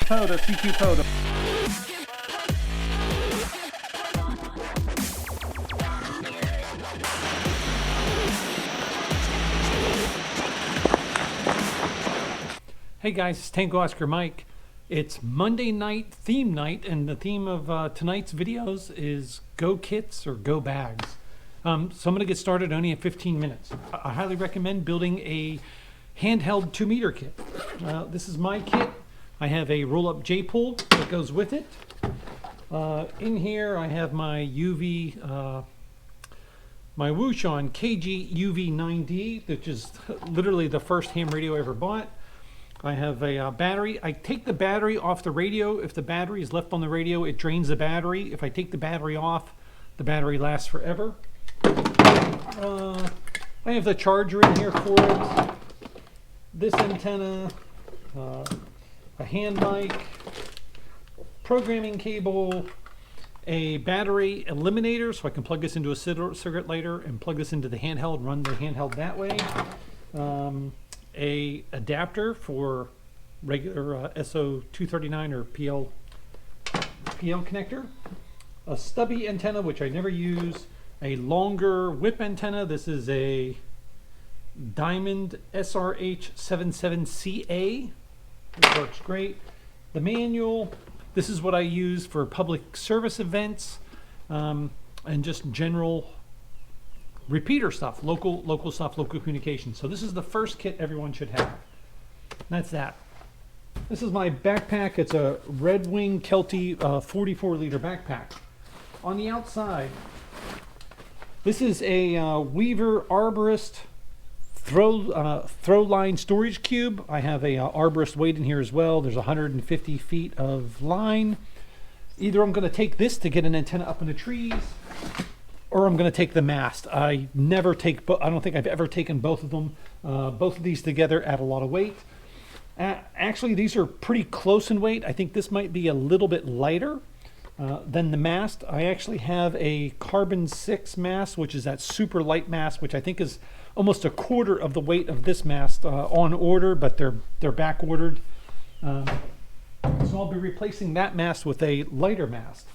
Poto, CQ Poto. Hey guys, it's Tango Oscar Mike. It's Monday night theme night, and the theme of tonight's videos is Go Kits or Go Bags. So I'm going to get started only in 15 minutes. I highly recommend building a handheld 2-meter kit. This is my kit. I have a roll-up J-pull that goes with it. In here I have my UV, my Wouxun KG UV9D, which is literally the first ham radio I ever bought. I have a battery. I take the battery off the radio. If the battery is left on the radio, it drains the battery. If I take the battery off, the battery lasts forever. I have the charger in here for it. This antenna, a hand mic, programming cable, a battery eliminator so I can plug this into a cigarette lighter and plug this into the handheld, run the handheld that way. A adapter for regular SO239 or PL connector, a stubby antenna which I never use, a longer whip antenna. This is a Diamond SRH77CA, which works great. The manual. This is what I use for public service events and just general repeater stuff, local stuff, local communication. So this is the first kit everyone should have. That's that. This is my backpack. It's a Red Wing Kelty 44-liter backpack. On the outside, this is a Weaver Arborist throw line storage cube. I have a Arborist weight in here as well. There's 150 feet of line. Either I'm going to take this to get an antenna up in the trees, or I'm going to take the mast. I never take I don't think I've ever taken both of them. Both of these together add a lot of weight. Actually, these are pretty close in weight. I think this might be a little bit lighter than the mast. I actually have a carbon 6 mast, which is that super light mast, which I think is almost a quarter of the weight of this mast on order, but they're back ordered. So I'll be replacing that mast with a lighter mast.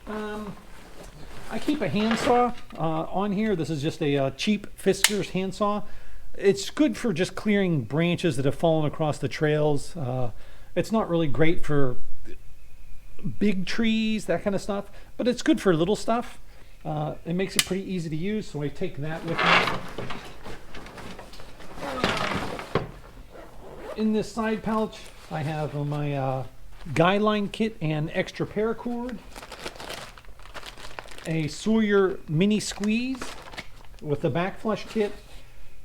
I keep a handsaw on here. This is just a cheap Fiskars handsaw. It's good for just clearing branches that have fallen across the trails. It's not really great for big trees, that kind of stuff, but it's good for little stuff. It makes it pretty easy to use, so I take that with me. In this side pouch, I have my guideline kit and extra paracord. A Sawyer mini squeeze with the back flush kit,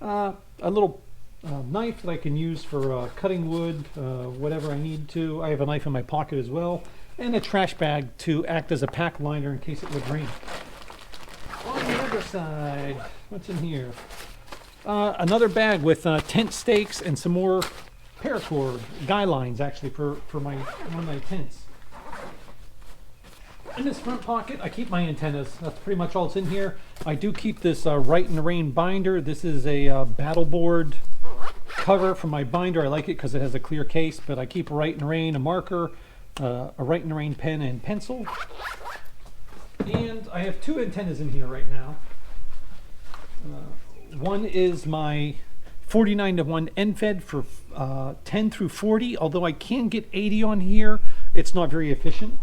a little knife that I can use for cutting wood, whatever I need to. I have a knife in my pocket as well, and a trash bag to act as a pack liner in case it would rain. On the other side, what's in here? Another bag with tent stakes and some more paracord, guy lines actually for one of my tents. In this front pocket, I keep my antennas. That's pretty much all that's in here. I do keep this Right in the Rain binder. This is a battle board cover for my binder. I like it because it has a clear case, but I keep Right in the Rain, a marker, a Right in the Rain pen and pencil. And I have two antennas in here right now. One is my 49-to-1 end-fed for 10 through 40, although I can get 80 on here. It's not very efficient.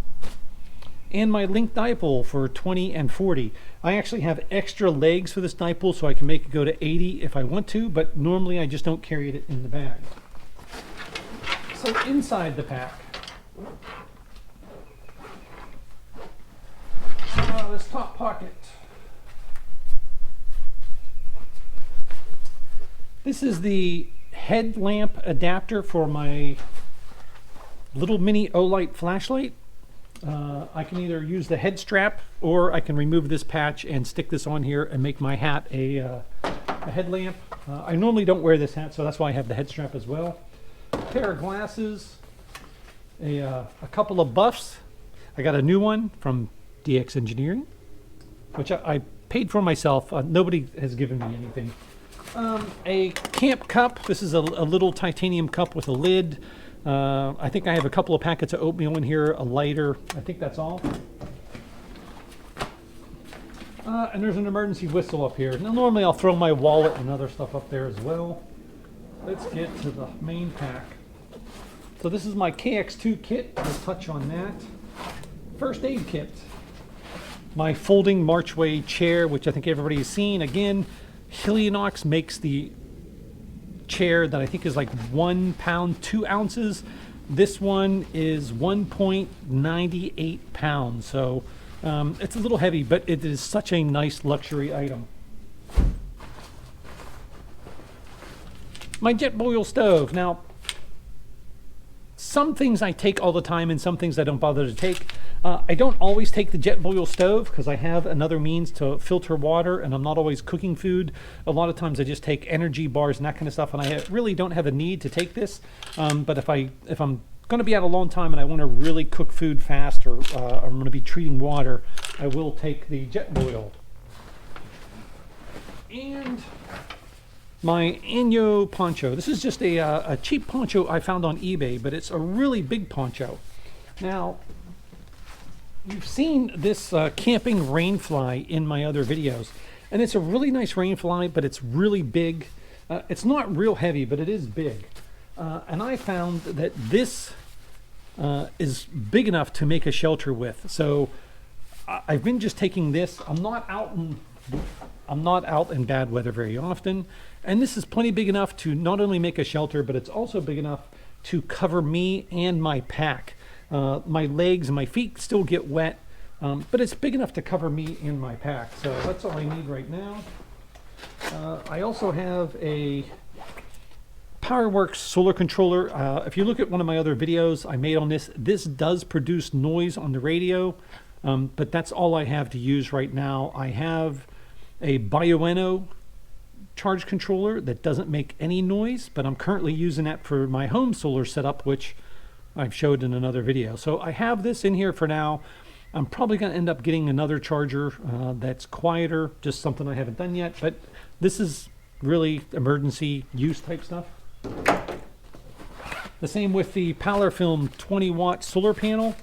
And my link dipole for 20 and 40. I actually have extra legs for this dipole so I can make it go to 80 if I want to, but normally I just don't carry it in the bag. So inside the pack, this top pocket. This is the headlamp adapter for my little mini Olight flashlight. I can either use the head strap or I can remove this patch and stick this on here and make my hat a headlamp. I normally don't wear this hat, so that's why I have the head strap as well. A pair of glasses, a couple of buffs. I got a new one from DX Engineering, which I paid for myself. Nobody has given me anything. A camp cup. This is a little titanium cup with a lid. I think I have a couple of packets of oatmeal in here, a lighter. I think that's all. And there's an emergency whistle up here. Now, normally I'll throw my wallet and other stuff up there as well. Let's get to the main pack. So this is my KX2 kit. We'll touch on that. First aid kit. My folding marchway chair, which I think everybody's seen. Again, Helionox makes the chair that I think is like 1 pound, 2 ounces. This one is 1.98 pounds. So it's a little heavy, but it is such a nice luxury item. My Jetboil stove. Now, some things I take all the time and some things I don't bother to take. I don't always take the Jetboil stove because I have another means to filter water and I'm not always cooking food. A lot of times I just take energy bars and that kind of stuff, and I really don't have a need to take this. But if I'm going to be out a long time and I want to really cook food fast, or I'm going to be treating water, I will take the Jetboil. And my Inyo poncho. This is just a cheap poncho I found on eBay, but it's a really big poncho. Now, you've seen this camping rainfly in my other videos, and it's a really nice rainfly, but it's really big. It's not real heavy, but it is big. And I found that this is big enough to make a shelter with. So I've been just taking this. I'm not out in bad weather very often, and this is plenty big enough to not only make a shelter, but it's also big enough to cover me and my pack. My legs and my feet still get wet, but it's big enough to cover me and my pack. So that's all I need right now. I also have a PowerWorks solar controller. If you look at one of my other videos I made on this, this does produce noise on the radio, but that's all I have to use right now. I have a Bioenno charge controller that doesn't make any noise, but I'm currently using that for my home solar setup, which I've showed in another video. So I have this in here for now. I'm probably going to end up getting another charger that's quieter, just something I haven't done yet, but this is really emergency use type stuff. The same with the PowerFilm 20-watt solar panel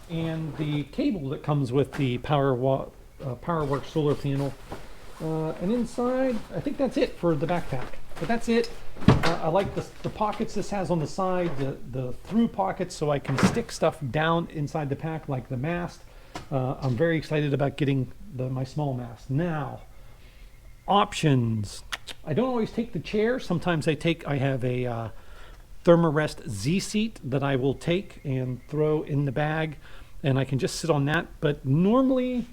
and the cable that comes with the PowerWorks solar panel. And inside, I think that's it for the backpack. But that's it. I like the pockets this has on the side, the through pockets, so I can stick stuff down inside the pack, like the mast. I'm very excited about getting my small mast. Now, options. I don't always take the chair. Sometimes I have a Thermarest Z seat that I will take and throw in the bag, and I can just sit on that. But normally,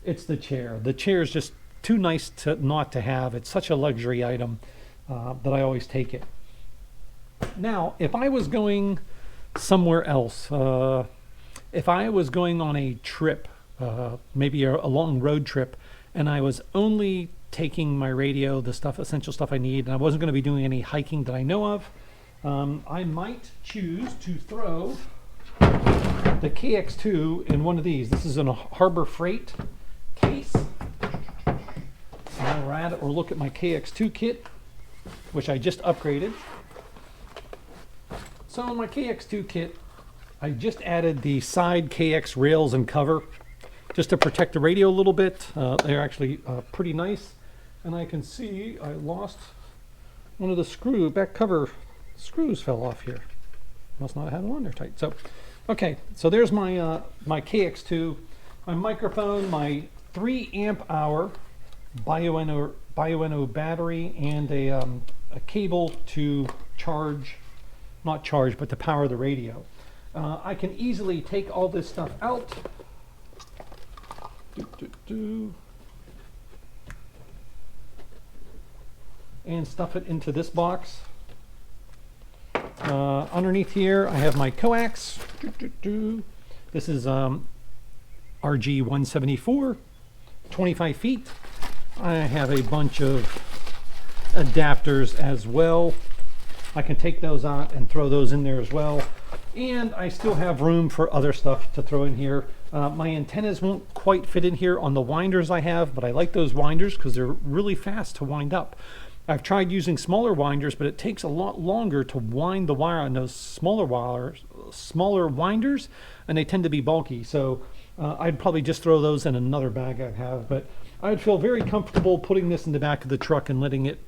it's the chair. The chair is just too nice to not to have. It's such a luxury item that I always take it. Now, if I was going somewhere else, if I was going on a trip, maybe a long road trip, and I was only taking my radio, the essential stuff I need, and I wasn't going to be doing any hiking that I know of, I might choose to throw the KX2 in one of these. This is in a Harbor Freight case. Now we're at it, or look at my KX2 kit, which I just upgraded. So in my KX2 kit, I just added the side KX rails and cover just to protect the radio a little bit. They're actually pretty nice. And I can see I lost one of the back cover screws fell off here. Must not have them on there tight. So, okay, so there's my my KX2, my microphone, my 3 amp hour Bioenno battery, and a cable to not charge, but to power the radio. I can easily take all this stuff out. And stuff it into this box. Underneath here, I have my coax. This is RG174, 25 feet. I have a bunch of adapters as well. I can take those out and throw those in there as well. And I still have room for other stuff to throw in here. My antennas won't quite fit in here on the winders I have, but I like those winders because they're really fast to wind up. I've tried using smaller winders, but it takes a lot longer to wind the wire on those smaller winders, and they tend to be bulky. So I'd probably just throw those in another bag I have, but I'd feel very comfortable putting this in the back of the truck and letting it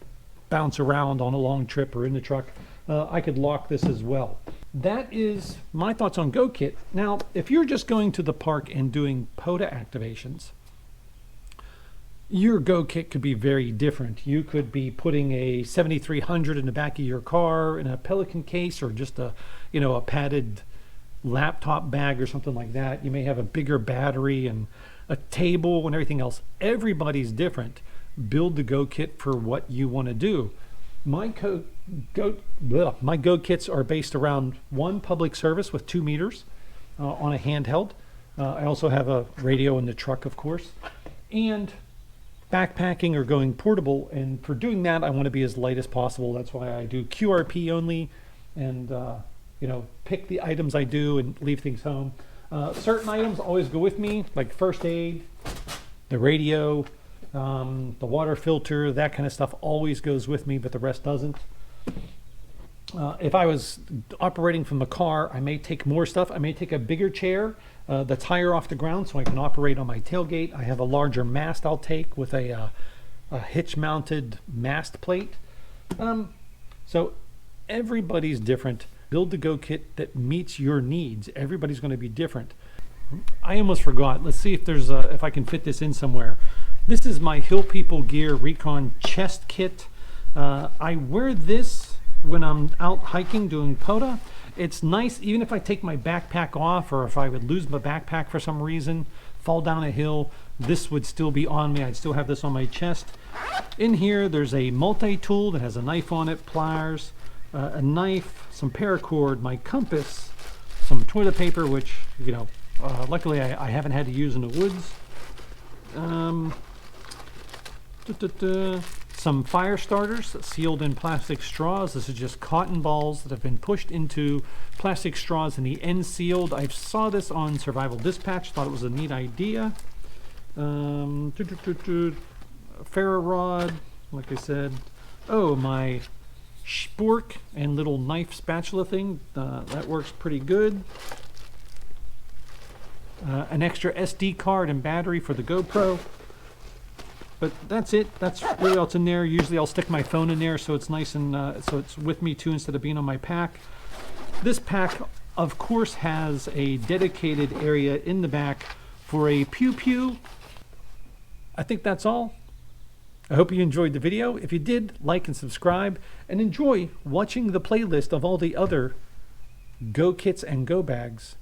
bounce around on a long trip or in the truck. I could lock this as well. That is my thoughts on GoKit. Now, if you're just going to the park and doing POTA activations, your GoKit could be very different. You could be putting a 7300 in the back of your car in a Pelican case, or just a padded laptop bag or something like that. You may have a bigger battery and a table and everything else. Everybody's different. Build the GoKit for what you want to do. My GoKits are based around one public service with 2 meters on a handheld. I also have a radio in the truck, of course, and backpacking or going portable. And for doing that, I want to be as light as possible. That's why I do QRP only, and pick the items I do and leave things home. Certain items always go with me, like first aid, the radio, the water filter, that kind of stuff always goes with me, but the rest doesn't. If I was operating from the car, I may take more stuff. I may take a bigger chair that's higher off the ground so I can operate on my tailgate. I have a larger mast I'll take with a hitch-mounted mast plate. So everybody's different. Build the GoKit that meets your needs. Everybody's going to be different. I almost forgot. Let's see if there's if I can fit this in somewhere. This is my Hill People Gear Recon chest kit. I wear this when I'm out hiking doing POTA. It's nice even if I take my backpack off, or if I would lose my backpack for some reason, fall down a hill, this would still be on me. I'd still have this on my chest. In here there's a multi-tool that has a knife on it, pliers, a knife, some paracord, my compass, some toilet paper, which luckily I haven't had to use in the woods. Some fire starters sealed in plastic straws. This is just cotton balls that have been pushed into plastic straws and the end sealed. I saw this on Survival Dispatch, thought it was a neat idea. Ferro rod, like I said. Oh, my spork and little knife spatula thing, that works pretty good. An extra SD card and battery for the GoPro. But that's it. That's really all that's in there. Usually I'll stick my phone in there so it's nice and so it's with me too instead of being on my pack. This pack, of course, has a dedicated area in the back for a pew-pew. I think that's all. I hope you enjoyed the video. If you did, like and subscribe, and enjoy watching the playlist of all the other GoKits and Go Bags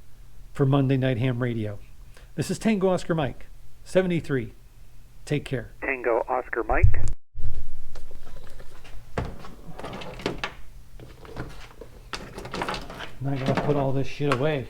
for Monday Night Ham Radio. This is Tango Oscar Mike, 73. Take care. Tango Oscar Mike. Now I gotta put all this shit away.